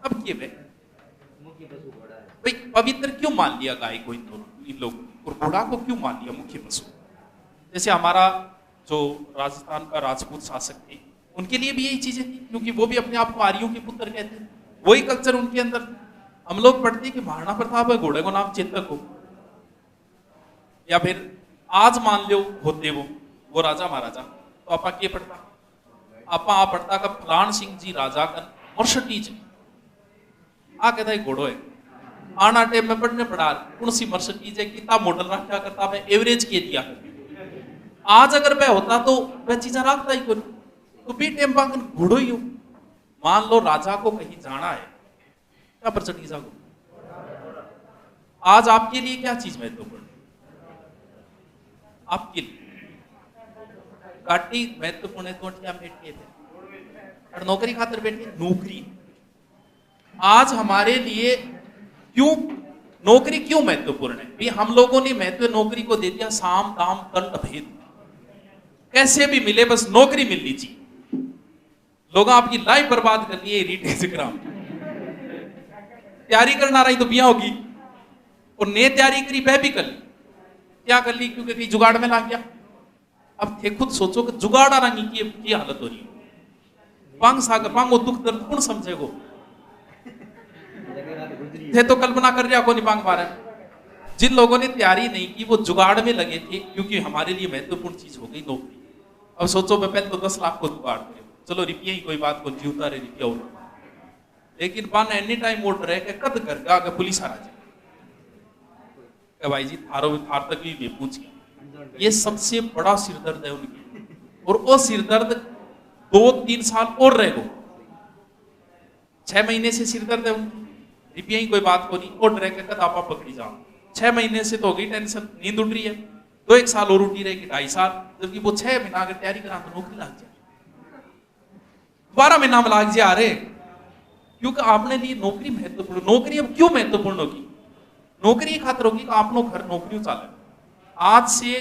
अब ये भाई पवित्र क्यों मान लिया गाय को इन लोगों ने, और घोड़ा को क्यों मान लिया मुख्य पशु? जैसे हमारा जो राजस्थान का राजपूत शासक थे, उनके लिए भी यही चीजें थी, क्योंकि वो भी अपने आप को आर्यों के पुत्र कहते हैं, वही कल्चर उनके अंदर। हम लोग पढ़ते कि महाराणा प्रताप है, घोड़े को नाम चेतक हो, या फिर आज मान लो होते वो राजा महाराजा, तो आपा के पढ़ता, आपा आ पढ़ता का फलान सिंह जी राजा का मर्सिडीज आ कहता है घोड़ो है। आना टाइम में पढ़ने पड़ा कौन सी मर्सिडीज है, कितना मॉडल रखा करता, मैं एवरेज के दिया। आज अगर वह होता तो वह चीजें रखता ही कोई, तो बी टाइम पर घोड़ो ही हो। मान लो राजा को कहीं जाना है, क्या मर्सिडीज को, आज आपके लिए क्या चीज महत्वपूर्ण? आपके लिए गाड़ी महत्वपूर्ण है, तो बैठे थे और नौकरी खातिर बैठे, नौकरी आज हमारे लिए क्यों, नौकरी क्यों महत्वपूर्ण है? भी हम लोगों ने महत्व नौकरी को दे दिया, साम दाम दंड भेद, कैसे भी मिले बस नौकरी मिल लीजिए। लोग आपकी लाइफ बर्बाद कर लिए रीट एग्जाम, तैयारी करना रही तो बिया होगी, और ने तैयारी करी वह भी कर ली, क्या कर ली, क्योंकि कहीं जुगाड़ में लग गया। अब थे खुद सोचो कि जुगाड़ आ रही की हालत हो रही है, पांग सागर पांगो दुख दर्द कौन समझेगो, थे तो कल्पना कर रहा को नहीं पांग पा रहे। जिन लोगों ने तैयारी नहीं की वो जुगाड़ में लगे थे, क्योंकि हमारे लिए महत्वपूर्ण चीज हो गई नौकरी। अब सोचो मैं पहले तो 10 लाख को जुगाड़ करे, चलो रुपया ही कोई बात को जीवता रहे रुपया हो, लेकिन पान एनी टाइम ऑर्डर है कि कद घर का आगे पुलिस आ जाए, भाई जी थारो थार तक भी पूछ गया। ये सबसे बड़ा सिरदर्द है उनकी, और वो सिरदर्द 2-3 साल और रहेगा। 6 महीने से सिरदर्द है उनकी, रुपया ही कोई बात को नहीं, ऑर्डर है कि कद आपा पकड़ी जाओ। 6 महीने से तो हो गई टेंशन, नींद उठ रही है, तो 1 साल और उठी रहेगी, 2.5 साल, जबकि वो 6 महीना अगर तैयारी करा तो नौकरी लग जाए, 12 महीना में लग जाए। अरे क्योंकि आपने लिए नौकरी महत्वपूर्ण। नौकरी अब क्यों महत्वपूर्ण होगी? नौकरी खातर होगी कि आपनो घर नौकरी चाले। आज से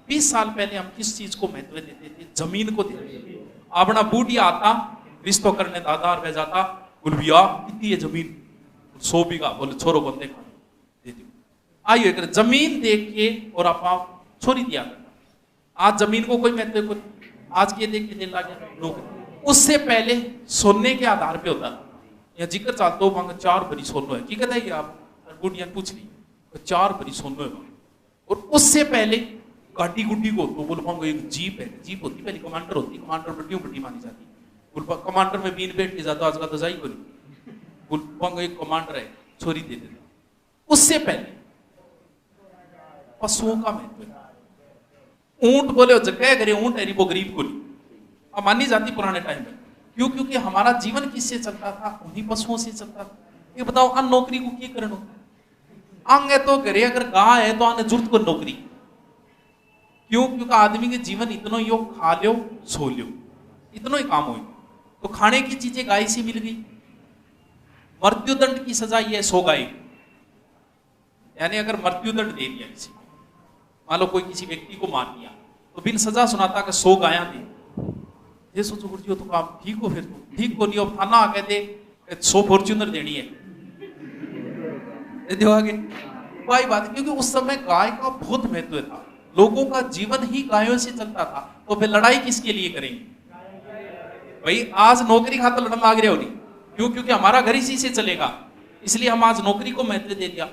20 साल पहले हम किस चीज को महत्व देते थे? जमीन को देते थे। अपना बूढ़ी आता रिश्तो करने दादा रह जाता, गुलबिया कितनी है जमीन, 100 बीघा, बोले छोरो को देखा दे दी, आइए कर जमीन देख के और आप छोरी दिया करता। आज जमीन को कोई महत्व को, आज के देख के दिन लग गया नौकरी। उससे पहले सोने के आधार पे होता था, या जिक्र चाहते हो 4 भरी सोनो है, की कहता है आप बुढ़िया पूछ ली 4 भरी सोनो है। और उससे पहले गाड़ी गुड्डी को तो बोल पाऊंगा एक जीप है, जीप होती पहले कमांडर होती, कमांडर बड्डियों बड्डी मानी जाती, कमांडर में बीन बैठ के जाता, आज का तो जाई को नहीं, बोल पाऊंगा एक कमांडर है, छोरी दे देता। उससे पहले पशुओं का महत्व, ऊंट बोले जगह करे ऊंट है, वो गरीब को नहीं, अब मानी जाती पुराने टाइम में। क्यों? क्योंकि हमारा जीवन किससे चलता था? उन्हीं पशुओं से चलता था। ये बताओ अन नौकरी को क्या करना, अंग है तो घरे अगर गाय है तो आने जरूरत को नौकरी। क्यों? क्योंकि आदमी के जीवन इतना ही हो, खा लो सो लो, इतना ही काम हो, तो खाने की चीजें गाय से मिल गई। मृत्युदंड की सजा ये 100 गाय, यानी अगर मृत्युदंड दे दिया किसी को, मान लो कोई किसी व्यक्ति को मार दिया, तो बिन सजा सुनाता कि 100 गाया दे। ये सोचो गुरु जी तो काम ठीक हो, फिर तो ठीक को नहीं हो, थाना आ कहते 100 फॉर्च्यूनर देनी है, दे आगे भाई बात। क्योंकि उस समय गाय का बहुत महत्व था, लोगों का जीवन ही गायों से चलता था, तो फिर लड़ाई किसके लिए करेंगे भाई? आज नौकरी खातर लड़ना लाग रहे हो नहीं, क्यों? क्योंकि हमारा घर इसी से चलेगा, इसलिए हम आज नौकरी को महत्व दे दिया।